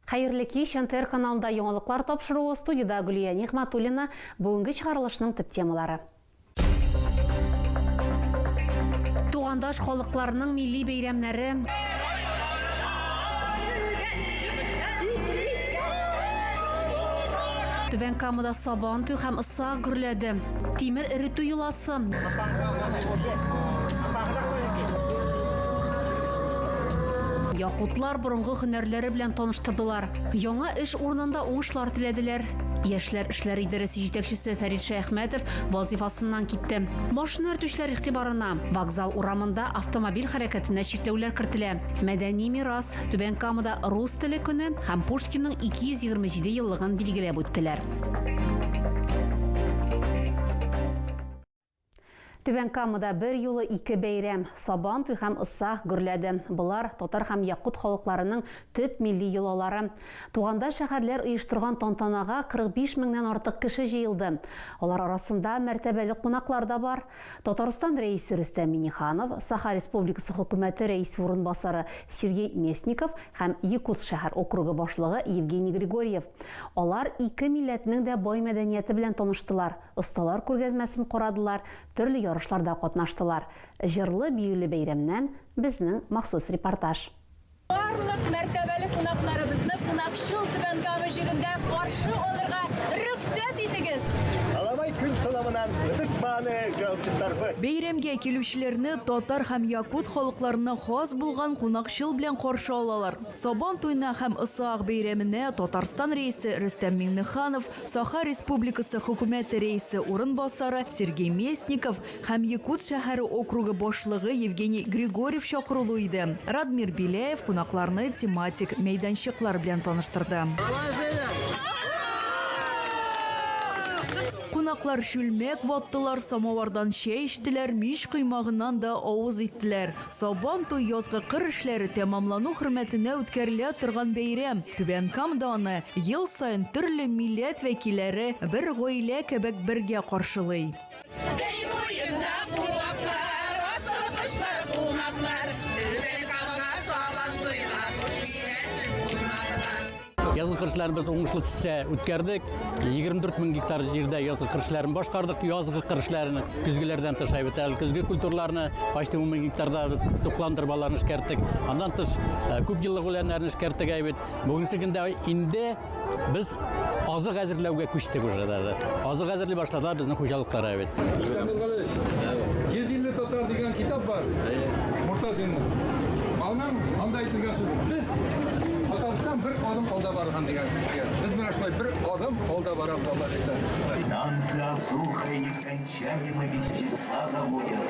Хайырлы кеш, НТР каналында яңалыклар тапшыруы, студияда Гүлия Нигматуллина, бүгінгі чыгарылышның төп темалары. Тугандаш халыкларның милли бәйрәмнәре, Түбән Камада Сабан туй һәм Ысак гөрләде. Тимер эретү йоласы. Якутлар борынгы һөнәрләре белән таныштырдылар. Яңа эш урынында уңышлар теләделәр. Яшьләр эшләре идарәсе җитәкчесе Фәрит Шәйхмәтов вазифасыннан китте. Машина йөртүчеләр игътибарына вокзал урамында автомобиль хәрәкәтенә чикләүләр кертелә. Мәдәни мирас, Түбән Камада рус теле көне һәм Пушкинның 227 еллыгын билгеләп үттеләр. Түбән Камада бер юлы ике бәйрәм, Сабан туй һәм Ысак гөрләде. Булар татар һәм якут халыкларының төп милли йолалары. Туганда шәһәрләр оештырган тантанага 45 меңнән артык кеше җыелды. Алар арасында мәртәбәле кунаклар да бар. Татарстан рәисе Рөстәм Миңнеханов, Саха Республикасы хөкүмәте рәисе урынбасары Сергей Местников һәм Якутск шәһәр округы башлыгы Евгений Григорьев. Алар ике милләтнең дә бай мәдәнияте белән таныштылар. Осталар күргәзмәсен карадылар, төрле ярышларда катнаштылар. Җырлы биюле бәйрәмнән безнең махсус репортаж. Барлык мәртәбәле кунакларыбызны кунакчыл Түбән Кама җирендә каршы алырга рөхсәт итегез. Аламай күн саламынан үтүк баны галчыкларбы. Бәйрәмгә килүчеләрне татар һәм якут халыкларына хас булган кунакчыл белән каршы алалар. Сабан туйына һәм Ысак бәйрәменә Татарстан рәисе Рөстәм Миңнеханов, Саха Республикасы хөкүмәте рәисе урынбасары Сергей Местников һәм Якутск шәһәре округы башлыгы Евгений Григорьев чакырылу иде. Радмир Билеев кунакларны тематик мәйданчыклар белән таныштырды. Кунаклар шүлмәк ваттылар, самавардан чәй эчтеләр, мич кыймагыннан да авыз иттеләр. Сабан туй язгы кыр эшләре тәмамлану хөрмәтенә үткәрелә торган бәйрәм. Түбән Камада аны ел сайын төрле милләт вәкилләре бер гаилә кебек бергә каршылый. Язгы кырышларын без уңышлы төссә үткәрдек. 24 мең гектар җирдә язгы кырышларын башкардык. Язгы кырышларны көзгеләрдән тыш әйбәтәл, көзге культураларны почти 10 мең гектарда без тукландырмаларны эшкәрттек. Андан тыш күп еллык үләннәрне эшкәрттек әйбәт. Бүгенге көндә инде без азык әзерләүгә күчтек уже да. Азык әзерли башлады безнең хуҗалыклар әйбәт. 150 татар дигән китап бар. Муртазинның. Аның анда әйтелгән сүз. Без Татарстан bir adım alda bargan degan sizga. Biz mana shunday bir adım alda baramiz Alloh aytadi. Танцы сухо и нескончаемо без числа заводят.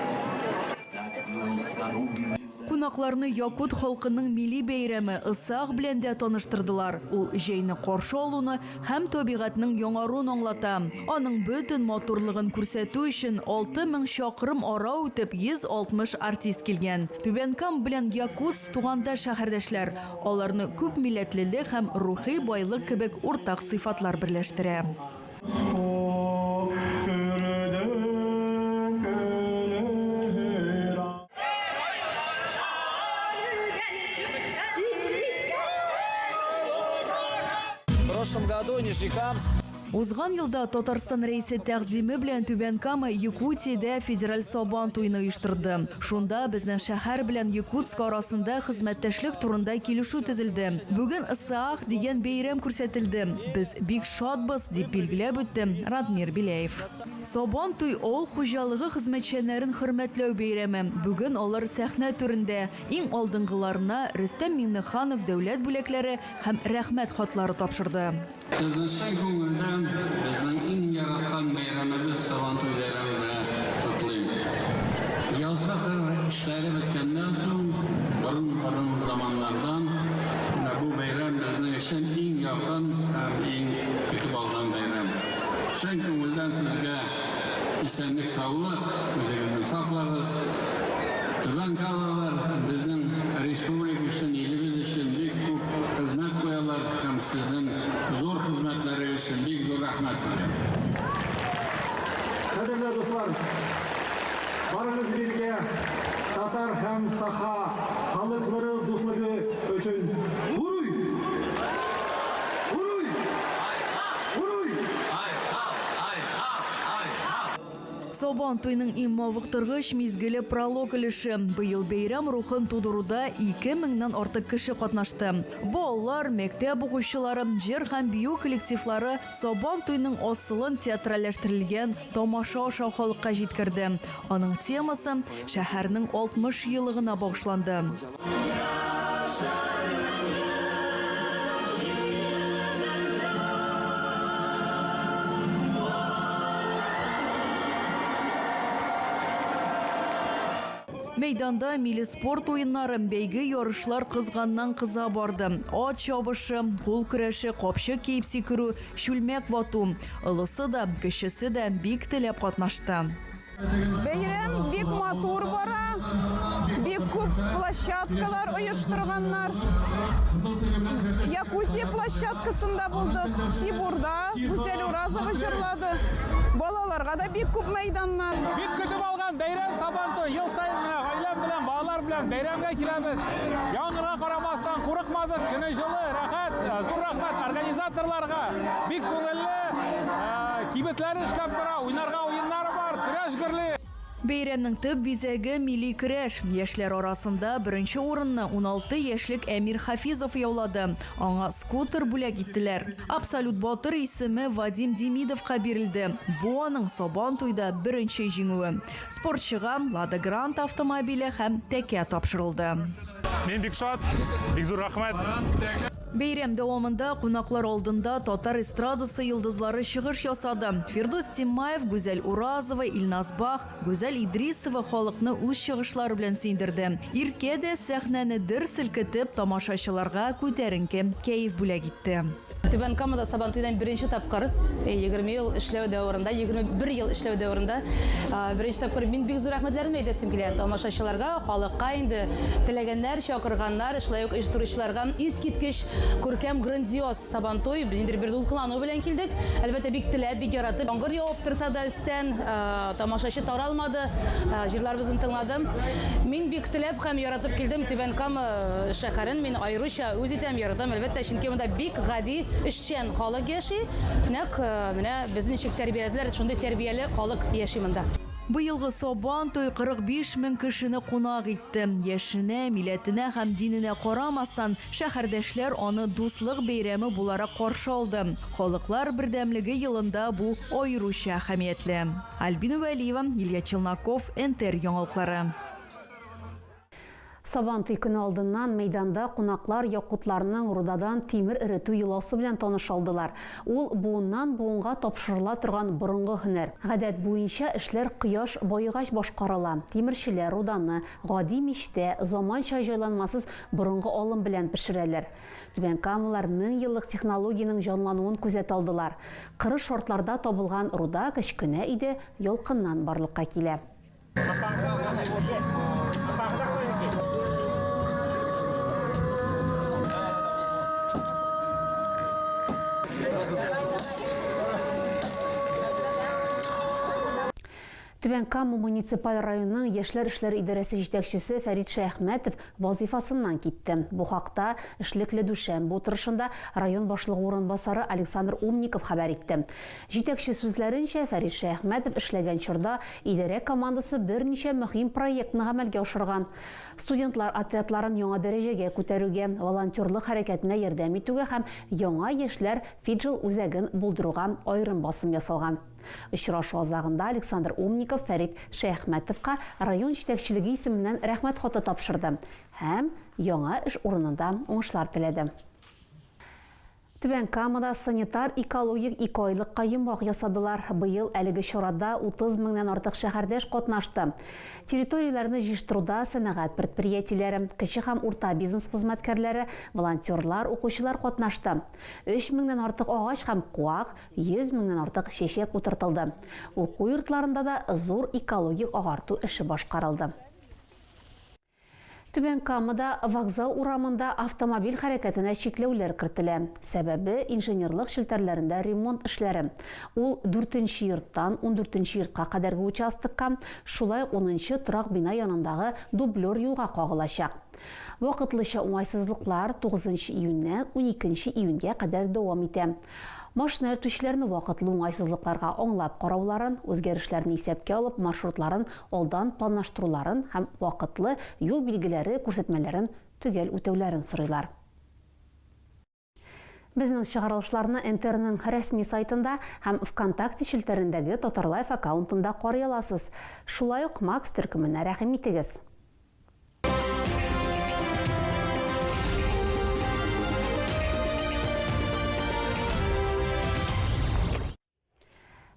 Так мы установим. Кунакларны якут халкының милли бәйрәме Ысак белән дә таныштырдылар. Ул җәйне каршы алуны һәм табигатьнең яңаруын аңлата. Аның бөтен матурлыгын күрсәтү өчен 6000 чакрым ара үтеп 160 артист килгән. Түбән Кам белән Якутск туганда шәһәрдәшләр. Аларны күп милләтлелек һәм рухи байлык кебек уртак сыйфатлар берләштерә. В прошлом году Нижнекамск. Узган елда Татарстан рәисе тәкъдиме белән Түбән Кама Якутиядә федераль Сабан туйны оештырды. Шунда безнең шәһәр белән Якутск арасында хезмәттәшлек турында килешү төзелде. Бүген Ысак дигән бәйрәм күрсәтелде. Без бик шатбыз дип билгеләп үтте Радмир Билеев. Сабан туй авыл хуҗалыгы хезмәтчәннәрен хөрмәтләү бәйрәме. Бүген алар сәхнә түрендә иң алдынгыларына Рөстәм Миңнеханов дәүләт бүләкләре һәм рәхмәт хатлары тапшырды. Bizning eng yaratgan bayramimiz Sабан туй bayrami bilan qutlaymiz. Yozda ishlari bitgandan so'ng burun zamonlardan bu bayram bizning uchun eng yaqin ham eng kutib olgan bayram. Shuning ko'ngildan sizga esenlik, sog'lik, o'zingizni saqlaysiz, Операция вариант. Кадерлі достар, барыңыз берге татар һәм саха халыклары дуслыгы өчен уруй! Уруй! Уруй! Сабан туйның иң мавыктыргыч мизгеле пролог өлеше. Быел бәйрәм рухын тудыруда 2000-нан артык кеше катнашты. Балалар, мәктәп укучылары, җыр һәм бию коллективлары Сабан туйның асылын театральләштерелгән тамаша аша халыкка җиткерде. Аның темасы шәһәрнең 60 еллыгына багышланды. Мәйданда милли спорт уеннары, бәйге ярышлар кызганнан кыза барды. Ат чабышы, кул көрәше, капчык киеп сикерү, шүлмәк вату. Ылысы да, кечесе дә бик теләп катнашты. Бәйрәм бик матур бара, бик күп площадкалар оештырганнар. Якутия площадкасында булдык, Сибурда, Гүзәл Уразова җырлады. Балаларга да бик күп мәйданнар. Бик көтеп алган бәйрәм Сабантуй ел сайын гаиләм белән, балалар белән бәйрәмгә киләбез. Яңгырга карамастан курыкмадык, көне җылы, рәхәт, зур рәхмәт организаторларга. Бик күңелле кибетләр эшләп тора, уйнарга уеннары бар, көрәш гөрли. Бәйрәмнең төп бизәге милли көрәш. Яшьләр арасында беренче урынны 16 яшьлек Әмир Хафизов яулады. Аңа скутер бүләк иттеләр. Абсолют батыр исеме Вадим Демидовка бирелде. Бу аның Сабан туйда беренче җиңүе. Спортчыга Lada Grant автомобиле һәм тәкә тапшырылды. Мен бик шат, бик зур рәхмәт. Бәйрәм дәвамында кунаклар алдында татар эстрадасы йолдызлары чыгыш ясады. Фирдус Тимаев, Гүзәл Уразова, Илназ Бах, Гүзәл Идрисова халыкны үз чыгышлары белән сөендерде. Иркә дә сәхнәне дер селкетеп тамашачыларга күтәренке кәеф бүләк итте. Түбән Камада Сабан туйдан беренче тапкыр 20 ел эшләү дәврында, 21 ел эшләү дәврында беренче тапкыр мин бик зур рәхмәтләрне әйтәсем килә. Тамашачыларга, халыкка инде теләгәннәр, чакырганнар, шулай ук оештыручыларга искиткеч, күркәм, грандиоз Сабан туй, бер дулкынлану белән килдек. Әлбәттә бик теләп, бик яратып, яңгыр явып торса да өстән тамашачы таралмады, җырларыбызны тыңладым. Мин бик теләп һәм яратып килдем Түбән Кама шәһәрен, мин аеруча үз итәм, яратам. Әлбәттә, чөнки монда бик гади эшчән халык яши. Нәкъ менә безне ничек тәрбияләделәр, шундый тәрбияле халык яши монда. Быелгы Сабан туй 45 мең кешене кунак итте. Яшенә, милләтенә һәм диненә карамастан шәһәрдәшләр аны дуслык бәйрәме буларак каршы алды. Халыклар бердәмлеге елында бу аеруча әһәмиятле. Альбина Вәлиева, Илья Челноков, НТР яңалыклары. Сабан туй көне алдыннан мәйданда кунаклар якутларның рудадан тимер эретү йоласы белән танышалдылар. Ул буыннан буынга тапшырыла торган борынгы һөнәр. Гадәт буенча эшләр кояш баегач башкарыла. Тимерчеләр руданы гади мичтә заманча җайланмасыз борынгы алым белән пешерәләр. Түбән Камалар 1000 еллык технологияның җанлануын күзәтә алдылар. Кырыс шартларда табылган руда кечкенә иде, ялкыннан барлыкка килә. Түбән Кама муниципаль районының яшьләр эшләре идарәсе җитәкчесе Фәрит Шәйхмәтов вазифасыннан китте. Бу хакта эшлекле дүшәмбе утырышында район башлыгы урынбасары Александр Умников хәбәр итте. Җитәкче сүзләренчә, Фәрит Шәйхмәтов эшләгән чорда идарә командасы берничә мөһим проектны гамәлгә ашырган. Студентлар отрядларын яңа дәрәҗәгә күтәрүгә, волонтерлык хәрәкәтенә ярдәм итүгә һәм яңа яшьләр фиджил үзәген булдыруга аерым басым ясалган. Очрашу азагында Александр Умников Фәрит Шәйхмәтовка район җитәкчелеге исеменнән рәхмәт хаты тапшырды һәм яңа эш урынында уңышлар теләде. Түбән Камада санитар экологик 2 айлыкка йомгак ясадылар. Быел әлеге чарада 30 меңнән артык шәһәрдәш катнашты. Территорияләрне җыштыруда сәнәгать предприятиеләре, кече һәм урта бизнес хезмәткәрләре, волонтерлар, укучылар катнашты. 3 меңнән артык агач һәм куак, 100 меңнән артык чәчәк утыртылды. Уку йортларында да зур экологик агарту эше башкарылды. Түбән Камада вокзал урамында автомобиль хәрәкәтенә чикләүләр кертелә. Сәбәбе инженерлык челтәрләрендә ремонт эшләре. Ул 4-нче йорттан 14-нче йортка кадәрге участокка, шулай 10-нчы торак бина янындагы дублер юлга кагылачак. Вакытлыча уңайсызлыклар 9 июньнән 12 июньгә кадәр дәвам итә. Машина йөртүчеләрне вакытлы уңайсызлыкларга аңлап карауларын, үзгәрешләрне исәпкә алып, маршрутларын алдан планлаштыруларын һәм вакытлы юл билгеләре күрсәтмәләрен төгәл үтәүләрен сорыйлар. Безнең чыгарылышларны Интерның рәсми сайтында һәм ВКонтакте шелтәрендәге Татарлайф аккаунтында карый аласыз. Шулай ук Макс төркеменә рәхим итегез.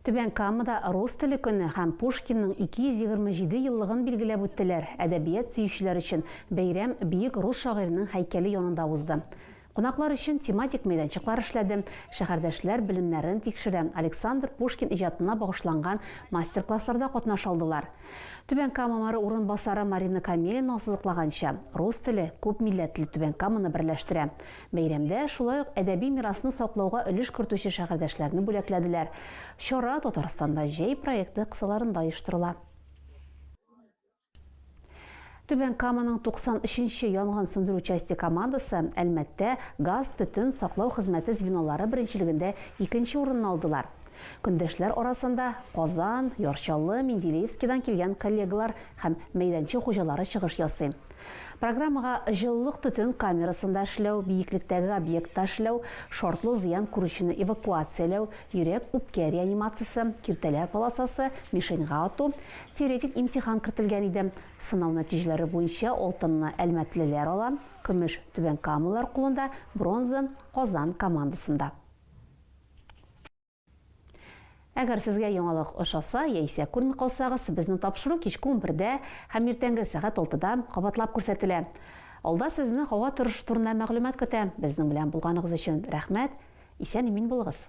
Түбән Камада рус теле көне һәм Пушкинның 227 еллыгын билгеләп үттеләр. Әдәбият сөючеләр өчен бәйрәм бөек рус шагыйренең һәйкәле янында узды. Кунаклар өчен тематик мәйданчыклар эшләде. Шәһәрдәшләр белемнәрен тикшерә. Александр Пушкин иҗатына багышланган мастер-классларда катнаша алдылар. Түбән Кама мэры урынбасары Марина Камелина ассызыклаганча, рус теле күп милләтле Түбән Каманы берләштерә. Бәйрәмдә шулай ук әдәби мирасны саклауга өлеш кертүче шәһәрдәшләрне бүләкләделәр. Чара Татарстанда җәй проекты кысаларында оештырыла. Түбән Каманың 93-нче янгын сүндерү части командасы Әлмәттә газ төтен саклау хезмәте звенолары беренчелегендә 2нче урынны алдылар. Көндәшләр арасында Казан, Ярчаллы, Менделеевскидан килгән коллегалар һәм мәйданчы хуҗалары чыгыш ясый. Программага җылылык төтен камерасында эшләү, бийеклектәге объектта эшләү, шартлы зыян күрүчене эвакуацияләү, йөрәк-үпкә реанимациясе, киртәләр полосасы, мишеньга ату, теоретик имтихан кертелгән иде. Сынау нәтиҗәләре буенча алтынны Әлмәтлеләр ала, көмеш Түбән Камалар кулында, бронза Казан командасында. Әгәр сезгә яңалык ошаса, яисә күрми калсагыз, безнең тапшыру кичке 11дә һәм иртәнге сәгать 6да кабатлап күрсәтелә. Алда сезне һава торышы турында мәгълүмат көтә. Безнең белән булганыгыз өчен рәхмәт. Исән-имин булыгыз.